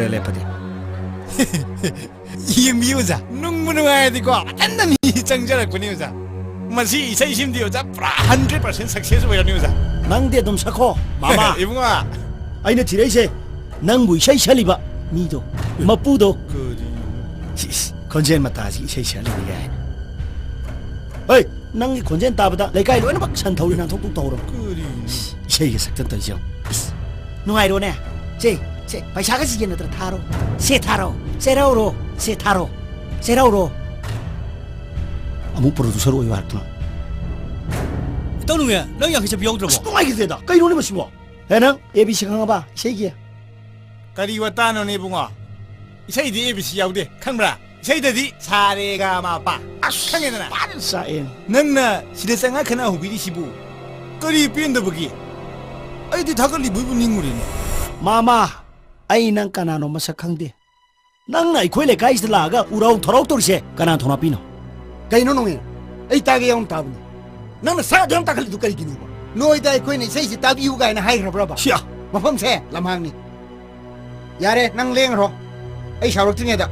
왜 래퍼디? 이 미우자 눈무능아야 되고 완전 미장자라고 니우자 마치 이사이심디 여자 100% सक्सेस भयो 니우자 낭대 좀 사코 마마 이붕아 아이네 디레이세 낭부 이샤이 샬리바 미도 마뿌도 건젠 마타지 이샤이 샬리게 어이 낭이 건젠 따보다 레가이 로에는 막 산타우리 난 톡톡 떠오르 이샤이게 삭전 떠지요 누아이로네 제 바샤가 지게너들 타로 세타로 세라우로 세타로 세라우로 아무 프로듀서로 왜 왔구나 떠누야 너 여기 저 비용 들어보 똥아이게 되다 까이로네 마시고 해능 ABC 강아봐 세기야 까리 왔다노 이붕아 이사이디 ABC 야우데 칸브라 이사이다디 사레가 마빠 칸게나 빠른 싸엔 능나 시대상아 크나 후비리 시부 까리 삐엔더 보기 아이디 다걸리 무분 닝무리네 마마 아이 난 까나노 마삭항데 낭나 이코일레 가이스 라가 우라우 더라우 또르세 까나 토나피노 Kay nunungin, ay tagay ang tabo niya. Nang nasa doon tagal ito kaligin mo. Noy dahil ko yun, say si tabi yung gaya na hay raba. 시야 Mapam se, lamhang ni. Yare, nang leng ro. Ay, sharok tingin da.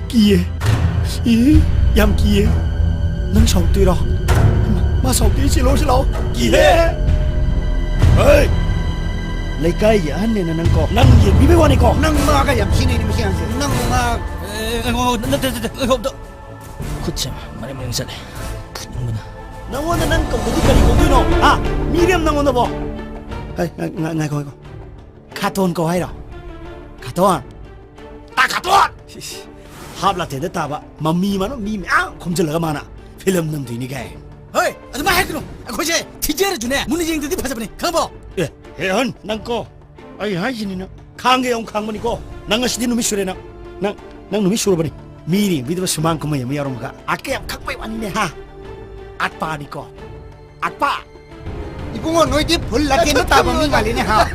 끼에 얌 끼에 낭 사우띠라 마 사우띠 실로실로 끼에 어이 레가이 안내는 낭거 낭이 비베와니거 Nang mga kayam, sinay ni Masiyang siya. Nang mga... 그치 말이 명사네 분명문아 낭원은 낭거 어디까지 공기노 아 미렴 낭원도 뭐 아이 나 이거 카톤 거 하이라 카톤 아 카톤 합라 대대 따봐 맘미만은 미미 아 검절러가 많아 필름 남들이니까 어이 아줌마 할거노 거기에 티제를 주네 문희쟁들이 파자보니 강보 예 혜연 낭거 아이 하이진이나 강계용 강문이고 낭가 시디 놈이 슈레나 낭 놈이 슈러버니 미리 믿어 수만큼은 예미 여러분가 아깨야 각바이 왔네 하 아빠니까 아빠 Ipo nga, noy di pulatin na tabang ni mali ni ha.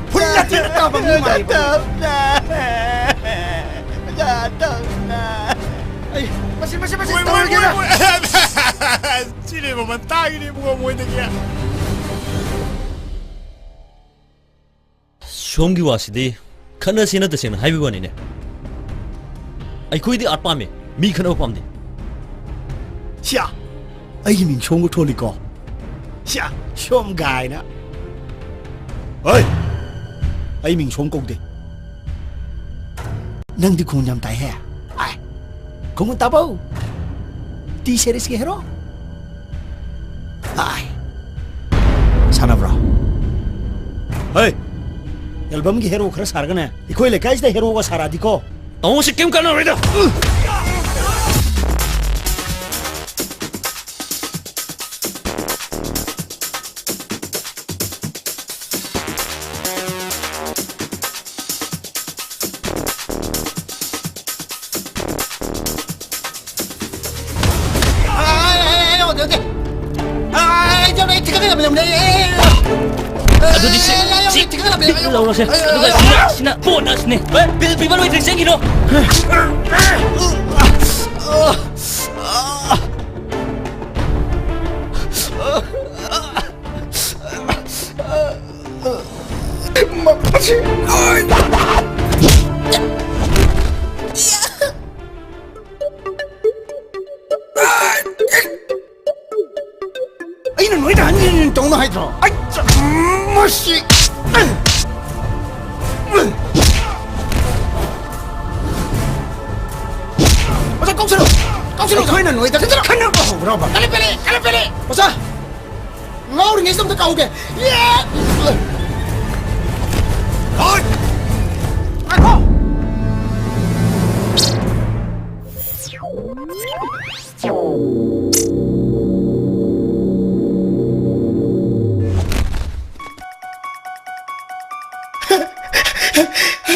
Pulatin na tabang ni mali. Ay, masin, tawag ka na. 지네 뭐만 딱이니 뭐가 뭐 있는 게야 쇼기 와시디 카나시나 드시는 하이비원이네 아이코이디 아빠메 미 카나 팜네 시야 아이 민 좋은 거 돌리고 시야 시험 가이나 어이 아이 민 좋은 거데 낭디 공냠 다해 아이 공은 따보 디세리스게 해로 아이 사나브라 어이 앨범기 헤로 그래 살아가네 이코일레 가이스다 헤로가 살아디고 어시 게임 가나 왜다 Laurase, 누가 신나 보너스네. 왜 비바로 이렇게 생기노? Ay, no, ita, hindi tong na hydro. Ay, masi. Basta kong sino, no, ita, kanan ko, brava. Kalipili. Basta, ngawur ng isang takaw ke. Yeah. Ay. Ako.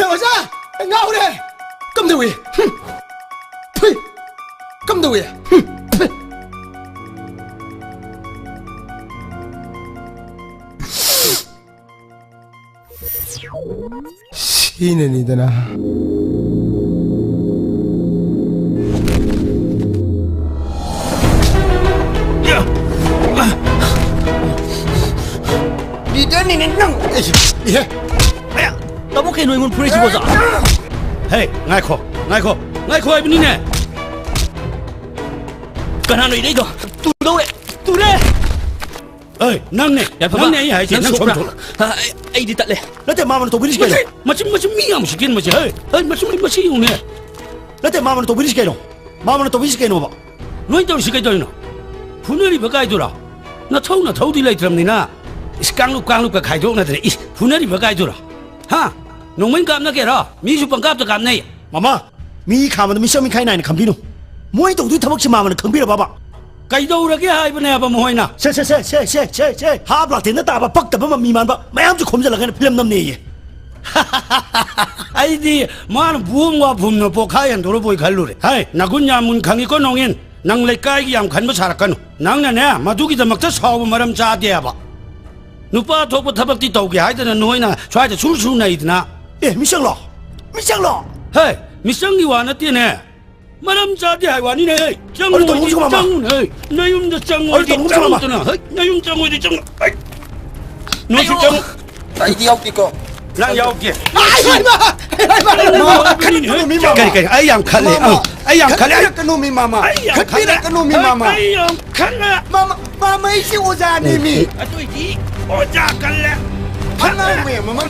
Basta, ngawur eh. Come the way. Come the way. 신은이더나 니들 니는 능. 예. 너무 给你们 police 보자. 헤이, 나이코, 이분이네. Kana noi dei do. Tu đâu đấy? Tu đây. 에이, 낭네, 낭네 해야지. 낭 좀. Ai đi tận đây. 나한테 마음은 또 비리시게. 마침 미야 무시긴 뭐지? 마침 용네. 나한테 마음은 또 비리시게. 마음은 또 비리시게 놓아. 너희 또 시게 되나? 분열이 몇 가지 돌아. 나 처음나 더디 라이트랍니다. 깡룩가 가이도나 들이. 분열이 몇 가지 돌아. 하. 농민 감나 게라. 미수방 값도 감네. 마마, 미 가면 미셔미 카이나이는 감비노. 뭐이 또 우리 타먹지 마음은 감비라 봐봐. 가이도라게 하이브네 아바 뭐이나. 세. 하블라 된다 따봐 뻑다보면 미만 봐. 마음도 검절라가는 필름 넘네. 아이디 마는 부엉과 붐노 보카얀 도로보이 갈루레. 하이 나군야 문 강이고 농인. 낭 레까이기 양 간부 살았거노. 낭나네 마두기다 막다 사오부 마람 자대야봐. 누빠 도보 타박디 떠오게 하이드는 노이나 좌이다 술수나이드나. 예, 미샹러. 헤이 미상이 와나 뛰네. 마람 자대 하이와니네. 얼른 또 뭉치고 마마. 짱. 나윤도 짱. 얼른 또 뭉치고 마마. 나윤 짱 어디 짱. 너시 짱. Tại đi học đi con. 나 야오게. Ai mà. 까리, 아이양 칼레. 아이양 칼레. Cái nô mi mama. Khất biết cái nô mi mama. 아이양 칼라. Mama mấy siêu ô già này mi. 아, 또 이지. 오자 갈래. Ăn nào mẹ mà mang